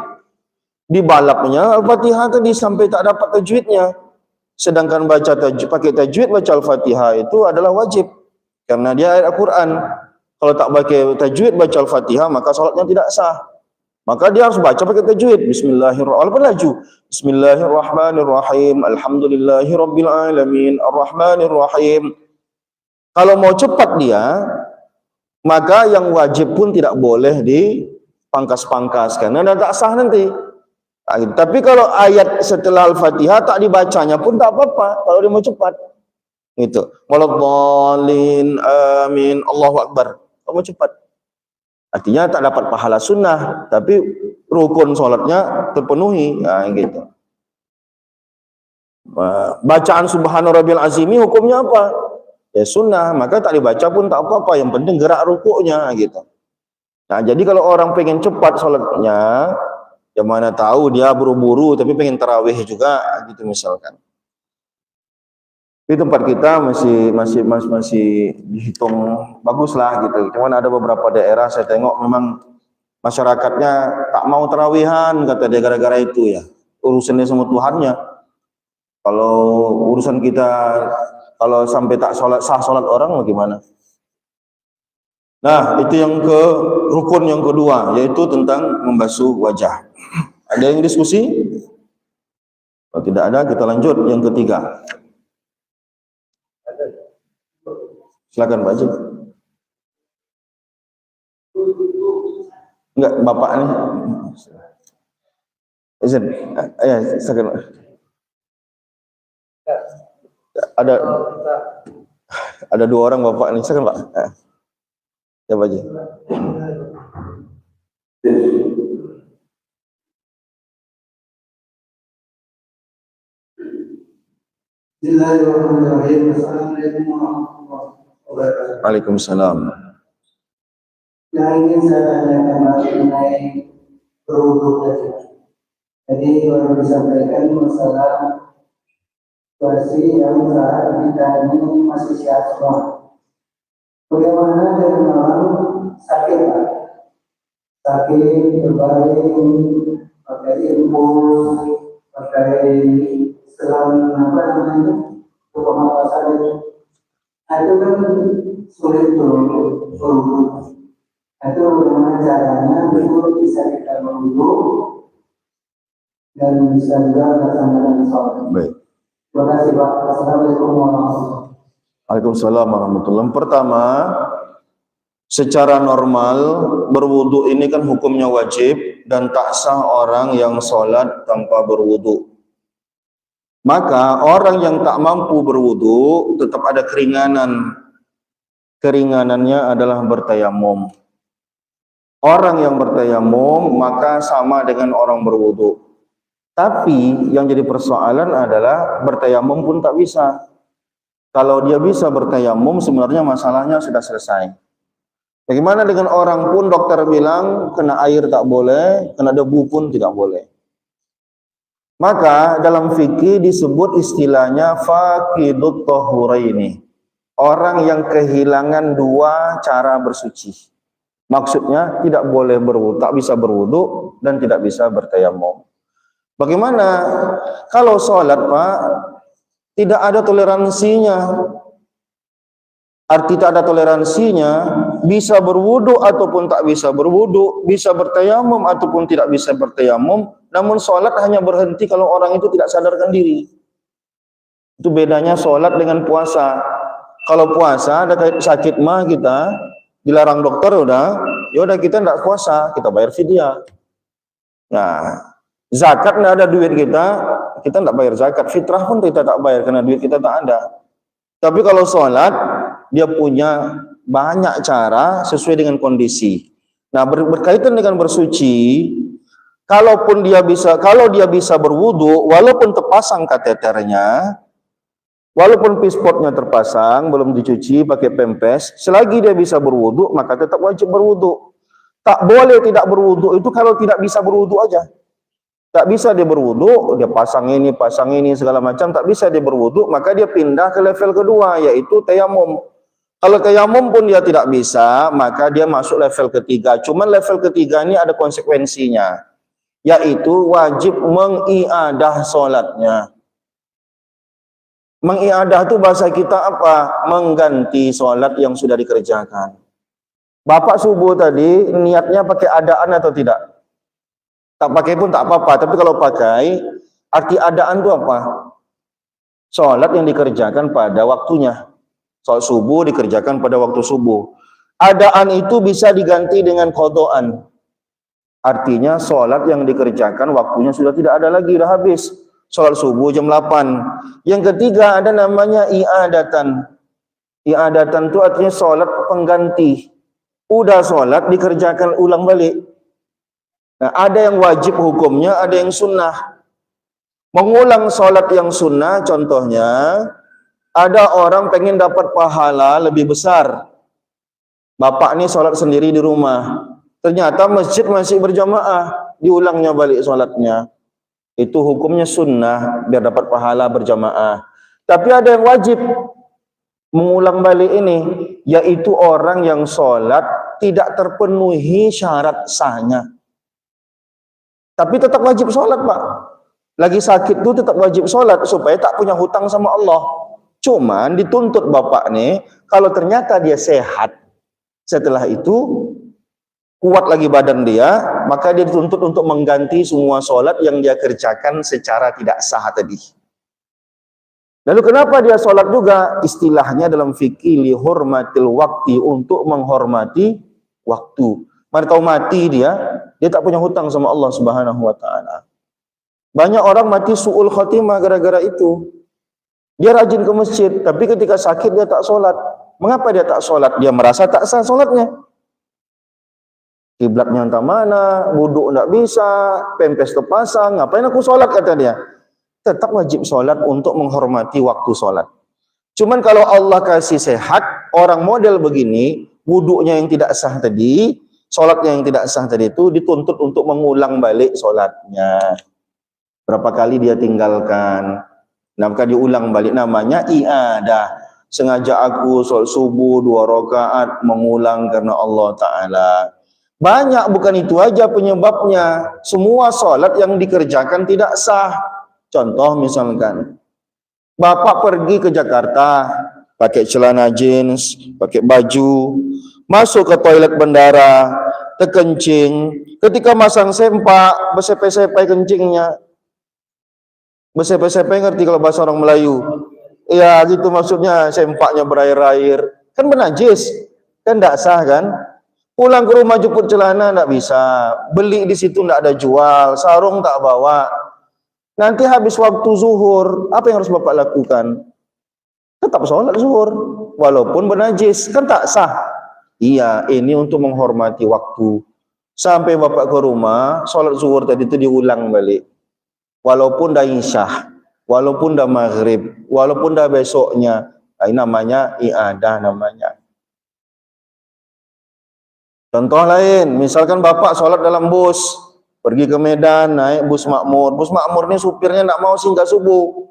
dibalapnya Al-Fatihah tadi sampai tak dapat tajwidnya. Sedangkan baca pakai tajwid, baca Al-Fatihah itu adalah wajib. Karena dia ayat Al-Quran. Kalau tak pakai tajwid baca Al-Fatihah, maka salatnya tidak sah. Maka dia harus baca pakai tajwid. Bismillahirrahmanirrahim. Walaupun laju. Bismillahirrahmanirrahim. Alhamdulillahirabbil alamin. Arrahmanirrahim. Kalau mau cepat dia, maka yang wajib pun tidak boleh dipangkas-pangkas karena tak sah nanti. Tapi kalau ayat setelah Al-Fatihah tak dibacanya pun tak apa-apa kalau dia mau cepat. Gitu. Waladhdallin, amin, Allahu Akbar. Kalau mau cepat. Artinya tak dapat pahala sunnah, tapi rukun sholatnya terpenuhi. Nah, gitu. Bacaan Subhana Rabbil Azimi hukumnya apa? Ya sunnah, maka tak dibaca pun tak apa-apa. Yang penting gerak rukuknya gitu. Nah, jadi kalau orang pengen cepat sholatnya, yang mana tahu dia buru-buru tapi pengen tarawih juga gitu misalkan. Di tempat kita masih dihitung bagus lah gitu. Cuman ada beberapa daerah saya tengok memang masyarakatnya tak mau tarawihan kata dia gara-gara itu ya. Urusannya sama Tuhannya. Kalau urusan kita kalau sampai tak sah sholat orang bagaimana? Nah, itu yang rukun yang kedua, yaitu tentang membasuh wajah. Ada yang diskusi? Kalau tidak ada, kita lanjut yang ketiga. Silakan Pak Haji. Enggak, Bapak nih. Izin. Ya, silakan. Ada dua orang Bapak nih, silakan Pak. Ya Pak Haji. Bismillahirrahmanirrahim. Assalamualaikum warahmatullahi wabarakatuh. Waalaikumsalam. Yang ingin saya tanyakan mengenai berwudu tadi. Jadi baru disampaikan masalah situasi yang saat kita ini masih sehat semua. Bagaimana dengan orang sakit Pak? Sakit, berbaring, pakai infus, pakai selang apa namanya untuk pernapasan itu kan sulit untuk berwudu. Itu bagaimana caranya itu bisa kita berwudu dan bisa juga melaksanakan sholat. Baik. Terima kasih Pak. Assalamualaikum warahmatullahi wabarakatuh. Waalaikumsalam warahmatullahi wabarakatuh. Pertama, secara normal berwudu ini kan hukumnya wajib dan tak sah orang yang sholat tanpa berwudu. Maka orang yang tak mampu berwudu tetap ada keringanan. Keringanannya adalah bertayamum. Orang yang bertayamum maka sama dengan orang berwudu. Tapi yang jadi persoalan adalah bertayamum pun tak bisa. Kalau dia bisa bertayamum sebenarnya masalahnya sudah selesai. Bagaimana dengan orang pun dokter bilang kena air tak boleh, kena debu pun tidak boleh. Maka dalam fikih disebut istilahnya faqidut tahuraini. Orang yang kehilangan dua cara bersuci. Maksudnya tidak boleh berwudu, tak bisa berwudu dan tidak bisa bertayamum. Bagaimana kalau sholat Pak tidak ada toleransinya? Arti tak ada toleransinya, bisa berwudu ataupun tak bisa berwudu, bisa bertayamum ataupun tidak bisa bertayamum, namun sholat hanya berhenti kalau orang itu tidak sadarkan diri. Itu bedanya sholat dengan puasa. Kalau puasa ada sakit mah kita dilarang dokter ya udah kita tidak puasa, kita bayar fidyah. Nah, zakat tidak ada duit kita tidak bayar zakat, fitrah pun kita tak bayar karena duit kita tak ada. Tapi kalau sholat dia punya banyak cara sesuai dengan kondisi. Nah, berkaitan dengan bersuci, kalau dia bisa berwudu, walaupun terpasang kateternya, walaupun pispotnya terpasang, belum dicuci pakai pempes, selagi dia bisa berwudu, maka tetap wajib berwudu. Tak boleh tidak berwudu itu kalau tidak bisa berwudu aja. Tak bisa dia berwudu, dia pasang ini segala macam, tak bisa dia berwudu, maka dia pindah ke level kedua, yaitu tayamum. Kalau tayamum pun dia tidak bisa, maka dia masuk level ketiga. Cuman level ketiga ini ada konsekuensinya, yaitu wajib mengiadah sholatnya. Mengiadah itu bahasa kita apa? Mengganti sholat yang sudah dikerjakan. Bapak subuh tadi niatnya pakai adaan atau tidak? Tak pakai pun tak apa-apa, tapi kalau pakai, arti adaan itu apa? Sholat yang dikerjakan pada waktunya. Sholat subuh dikerjakan pada waktu subuh. Adaan itu bisa diganti dengan qadaan. Artinya sholat yang dikerjakan waktunya sudah tidak ada lagi, sudah habis. Sholat subuh jam 8. Yang ketiga ada namanya i'adatan. I'adatan itu artinya sholat pengganti. Udah sholat dikerjakan ulang balik. Nah, ada yang wajib hukumnya, ada yang sunnah. Mengulang sholat yang sunnah, contohnya, ada orang pengen dapat pahala lebih besar. Bapak ini sholat sendiri di rumah. Ternyata masjid masih berjamaah, diulangnya balik sholatnya. Itu hukumnya sunnah, biar dapat pahala berjamaah. Tapi ada yang wajib mengulang balik ini, yaitu orang yang sholat tidak terpenuhi syarat sahnya. Tapi tetap wajib sholat, Pak. Lagi sakit itu tetap wajib sholat, supaya tak punya hutang sama Allah. Cuman dituntut bapak nih, kalau ternyata dia sehat, setelah itu kuat lagi badan dia, maka dia dituntut untuk mengganti semua sholat yang dia kerjakan secara tidak sah tadi. Lalu kenapa dia sholat juga? Istilahnya dalam fikih lihurmatil wakti, untuk menghormati waktu. Mana tahu mati dia tak punya hutang sama Allah Subhanahu wa taala. Banyak orang mati su'ul khotimah gara-gara itu. Dia rajin ke masjid, tapi ketika sakit dia tak sholat. Mengapa dia tak sholat? Dia merasa tak sah sholatnya. Kiblatnya entah mana, wudhu enggak bisa, pempes terpasang, ngapain aku sholat, kata dia. Tetap wajib sholat untuk menghormati waktu sholat. Cuman kalau Allah kasih sehat, orang model begini, wudhunya yang tidak sah tadi, sholatnya yang tidak sah tadi itu dituntut untuk mengulang balik sholatnya. Berapa kali dia tinggalkan, maka diulang balik, namanya i'adah. Sengaja aku sholat subuh 2 rakaat mengulang karena Allah Ta'ala. Banyak, bukan itu aja penyebabnya. Semua sholat yang dikerjakan tidak sah. Contoh misalkan, bapak pergi ke Jakarta, pakai celana jeans, pakai baju, masuk ke toilet bandara, terkencing, ketika masang sempak, bersepai-sepai kencingnya. Bersepai-sepai ngerti kalau bahasa orang Melayu? Ya gitu maksudnya, sempaknya berair-air. Kan benajis, kan tidak sah kan? Pulang ke rumah jemput celana tidak bisa, beli di situ tidak ada jual, sarung tak bawa. Nanti habis waktu zuhur, apa yang harus bapak lakukan? Tetap sholat zuhur, walaupun bernajis, kan tak sah. Iya, ini untuk menghormati waktu. Sampai bapak ke rumah, sholat zuhur tadi itu diulang balik. Walaupun dah isyah, walaupun dah maghrib, walaupun dah besoknya. Ini namanya i'adah namanya. Contoh lain, misalkan bapak sholat dalam bus, pergi ke Medan, naik bus makmur. Bus makmur ini supirnya tidak mau singgah subuh.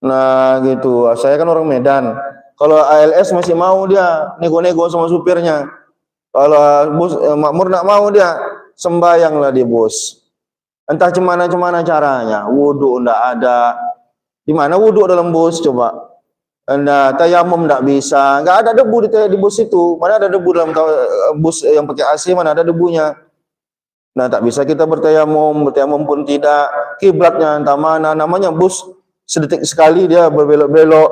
Nah gitu, saya kan orang Medan. Kalau ALS masih mau dia, nego-nego sama supirnya. Kalau bus makmur tidak mau dia, sembayanglah di bus. Entah cemana caranya, wudhu tidak ada. Di mana wudhu dalam bus coba? Nah, tayamum tidak bisa, nggak ada debu di bus itu. Mana ada debu dalam bus yang pakai AC, mana ada debunya. Nah, tak bisa kita bertayamum pun tidak. Kiblatnya entah mana, namanya bus sedetik sekali dia berbelok-belok,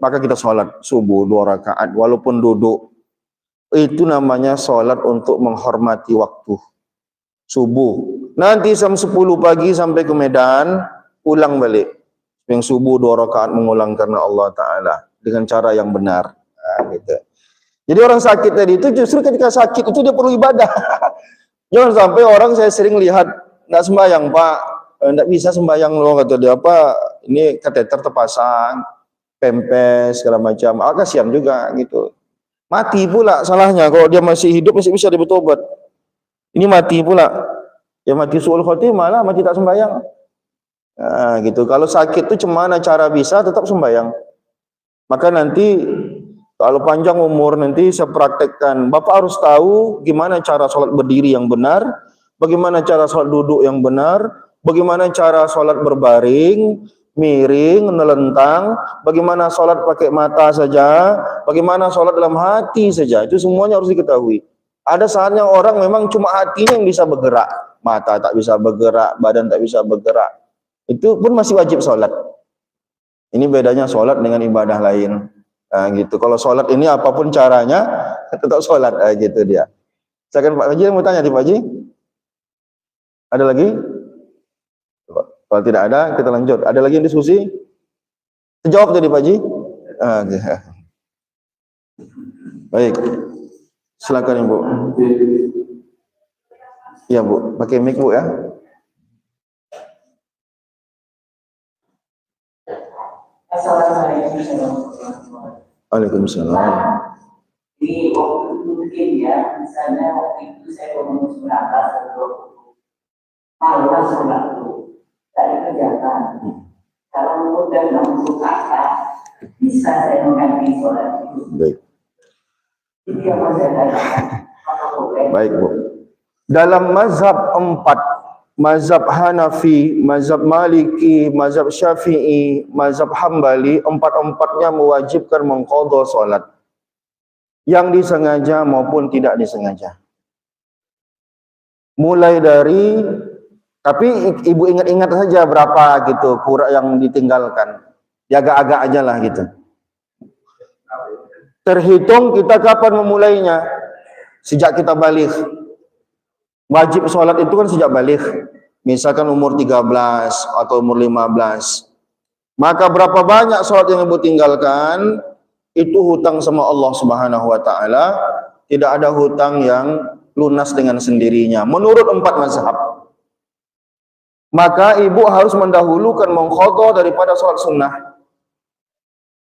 maka kita sholat subuh 2 rakaat walaupun duduk. Itu namanya sholat untuk menghormati waktu subuh. Nanti jam 10 pagi sampai ke Medan, ulang balik. Yang subuh 2 rakaat mengulang karena Allah Ta'ala dengan cara yang benar. Nah, gitu. Jadi orang sakit tadi itu justru ketika sakit itu dia perlu ibadah. Jangan sampai orang, saya sering lihat enggak sembahyang, Pak, enggak bisa sembahyang loh, kata dia, apa ini kateter terpasang, pempes segala macam. Kasihan juga gitu. Mati pula salahnya, kalau dia masih hidup masih bisa dia bertobat. Ini mati pula. Ya mati su'ul khotimah lah, mati tak sembahyang. Nah, gitu. Kalau sakit itu cemana cara bisa tetap sembahyang. Maka nanti kalau panjang umur nanti saya praktekkan. Bapak harus tahu gimana cara sholat berdiri yang benar, bagaimana cara sholat duduk yang benar, bagaimana cara sholat berbaring, miring, nelentang, bagaimana sholat pakai mata saja, bagaimana sholat dalam hati saja. Itu semuanya harus diketahui. Ada saatnya orang memang cuma hatinya yang bisa bergerak, mata tak bisa bergerak, badan tak bisa bergerak. Itu pun masih wajib sholat. Ini bedanya sholat dengan ibadah lain. Nah, gitu. Kalau sholat ini apapun caranya, tetap sholat, gitu dia. Silakan Pak Haji, mau tanya di Pak Haji? Ada lagi? Kalau tidak ada, kita lanjut. Ada lagi yang diskusi? Jawab tadi Pak Haji. Baik, silakan Ibu. Ya Bu, pakai mic Bu ya. Assalamualaikum. Waalaikumsalam. Di waktu itu mungkin ya, misalnya waktu itu saya ngomong 19 atau malam sholat itu dari kerjaan. Kalau udah 60 kakak, bisa saya mengganti sholat itu. Baik. Itu yang masih ada. Baik Bu. Dalam mazhab 4, mazhab Hanafi, mazhab Maliki, mazhab Syafi'i, mazhab Hambali, empat-empatnya mewajibkan mengqadha salat. Yang disengaja maupun tidak disengaja. Mulai dari, tapi Ibu ingat-ingat saja berapa gitu kurang yang ditinggalkan. Ya agak-agak aja lah gitu. Terhitung kita kapan memulainya? Sejak kita balik. Wajib sholat itu kan sejak balik. Misalkan umur 13 atau umur 15. Maka berapa banyak sholat yang Ibu tinggalkan, itu hutang sama Allah Subhanahu wa Ta'ala. Tidak ada hutang yang lunas dengan sendirinya. Menurut 4 mazhab. Maka Ibu harus mendahulukan mengqadha daripada sholat sunnah.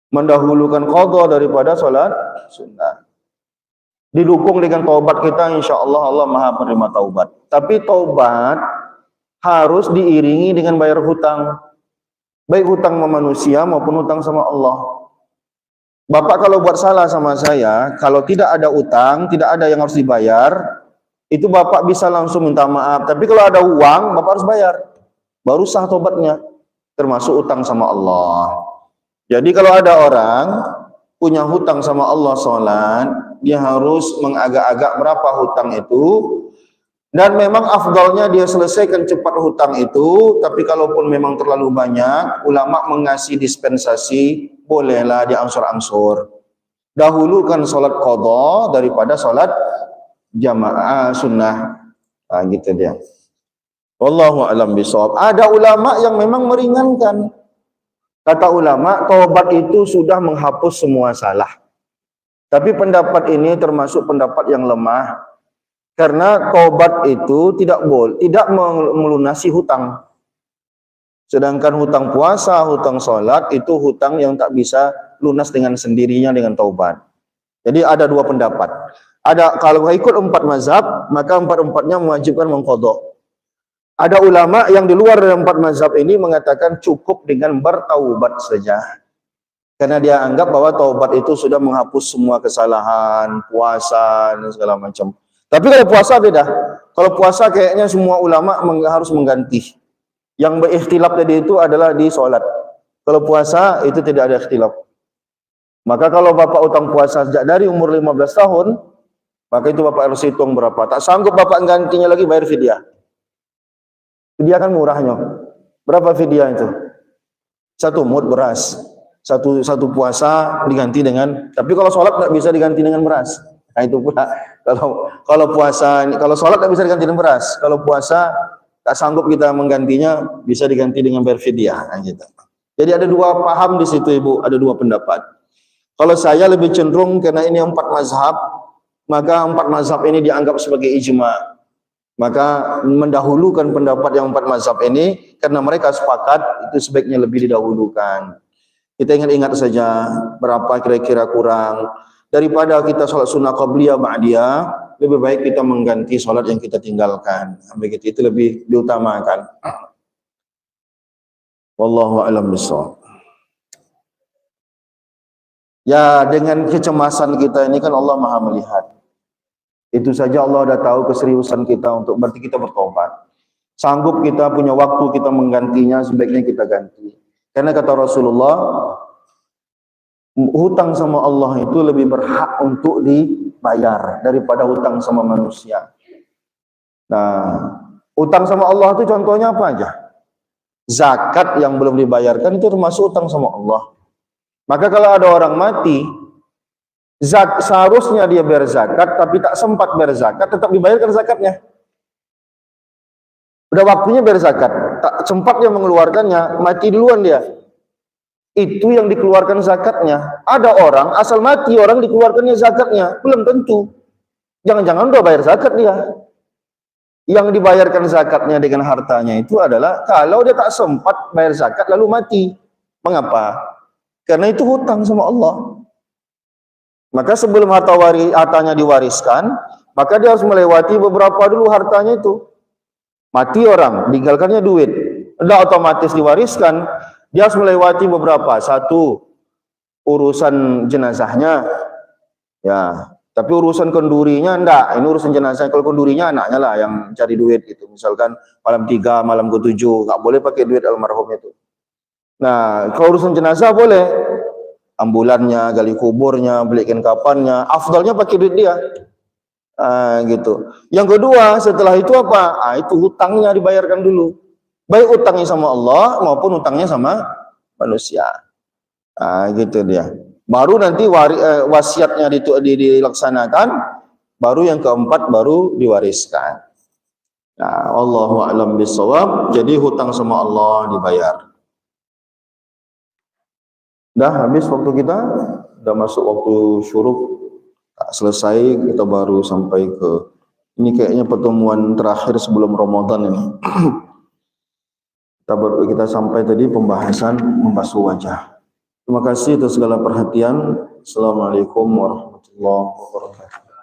Mendahulukan qadha daripada sholat sunnah. Didukung dengan taubat kita, insya Allah Allah maha penerima taubat. Tapi taubat harus diiringi dengan bayar hutang. Baik hutang sama manusia maupun hutang sama Allah. Bapak kalau buat salah sama saya, kalau tidak ada utang, tidak ada yang harus dibayar, itu Bapak bisa langsung minta maaf. Tapi kalau ada uang, Bapak harus bayar. Baru sah taubatnya. Termasuk utang sama Allah. Jadi kalau ada orang punya hutang sama Allah sholat, dia harus mengagak-agak berapa hutang itu, dan memang afdalnya dia selesaikan cepat hutang itu. Tapi kalaupun memang terlalu banyak, ulama mengasih dispensasi, bolehlah diangsur-angsur. Dahulukan sholat qadha daripada sholat jamaah sunnah. Nah, gitu dia. Wallahu a'lam bishawab. Ada ulama yang memang meringankan. Kata ulama, taubat itu sudah menghapus semua salah. Tapi pendapat ini termasuk pendapat yang lemah. Karena taubat itu tidak melunasi hutang. Sedangkan hutang puasa, hutang sholat, itu hutang yang tak bisa lunas dengan sendirinya dengan taubat. Jadi ada dua pendapat. Ada, kalau ikut 4 mazhab, maka 4-empatnya mewajibkan mengqadha. Ada ulama yang di luar dari 4 mazhab ini mengatakan cukup dengan bertaubat saja. Karena dia anggap bahwa taubat itu sudah menghapus semua kesalahan, puasa, dan segala macam. Tapi kalau puasa beda. Kalau puasa kayaknya semua ulama harus mengganti. Yang berikhtilaf tadi itu adalah di sholat. Kalau puasa itu tidak ada ikhtilaf. Maka kalau Bapak utang puasa sejak dari umur 15 tahun, maka itu Bapak harus hitung berapa. Tak sanggup Bapak gantinya lagi, bayar fidyah. Fidyah kan murahnya. Berapa fidyah itu? 1 mud beras. Satu puasa diganti dengan, tapi kalau sholat tidak bisa diganti dengan beras. Nah itu pula. Kalau puasa, kalau sholat tidak bisa diganti dengan beras. Kalau puasa tak sanggup kita menggantinya, bisa diganti dengan bayar fidyah. Nah, gitu. Jadi ada 2 paham di situ Ibu, ada 2 pendapat. Kalau saya lebih cenderung karena ini 4 mazhab, maka 4 mazhab ini dianggap sebagai ijma'. Maka mendahulukan pendapat yang 4 mazhab ini karena mereka sepakat itu sebaiknya lebih didahulukan. Kita ingat-ingat saja berapa kira-kira kurang daripada kita sholat sunnah qabliyah ba'diyah, lebih baik kita mengganti sholat yang kita tinggalkan. Begitu, itu lebih diutamakan. Wallahu a'lam bishawab. Ya, dengan kecemasan kita ini kan Allah Maha melihat. Itu saja Allah sudah tahu keseriusan kita untuk berarti kita bertobat. Sanggup kita punya waktu kita menggantinya, sebaiknya kita ganti. Karena kata Rasulullah, hutang sama Allah itu lebih berhak untuk dibayar daripada hutang sama manusia. Nah, hutang sama Allah itu contohnya apa aja? Zakat yang belum dibayarkan itu termasuk hutang sama Allah. Maka kalau ada orang mati, Seharusnya dia bayar zakat, tapi tak sempat bayar zakat, tetap dibayarkan zakatnya. Udah waktunya bayar zakat, tak sempat dia mengeluarkannya, mati duluan dia. Itu yang dikeluarkan zakatnya. Ada orang asal mati orang dikeluarkannya zakatnya, belum tentu. Jangan-jangan udah bayar zakat dia. Yang dibayarkan zakatnya dengan hartanya itu adalah kalau dia tak sempat bayar zakat lalu mati. Mengapa? Karena itu hutang sama Allah. Maka sebelum hartanya diwariskan, maka dia harus melewati beberapa dulu hartanya itu. Mati orang, tinggalkannya duit. Tidak otomatis diwariskan, dia harus melewati beberapa. Satu, urusan jenazahnya. Ya, tapi urusan kendurinya enggak. Ini urusan jenazah. Kalau kendurinya anaknya lah yang cari duit gitu. Misalkan malam 3, malam ke-7, enggak boleh pakai duit almarhum itu. Nah, kalau urusan jenazah boleh. Ambulannya, gali kuburnya, belikan kapannya, afdalnya pakai duit dia. Gitu. Yang kedua, setelah itu apa? Itu hutangnya dibayarkan dulu. Baik hutangnya sama Allah maupun hutangnya sama manusia. Gitu dia. Baru nanti wasiatnya dilaksanakan, baru yang keempat baru diwariskan. Nah, Allahu a'lam bishawab. Jadi hutang sama Allah dibayar. Dah habis waktu kita, udah masuk waktu syuruk, selesai, kita baru sampai ke ini kayaknya pertemuan terakhir sebelum Ramadan ini. Kita sampai tadi pembahasan membasuh wajah. Terima kasih atas segala perhatian. Assalamualaikum warahmatullahi wabarakatuh.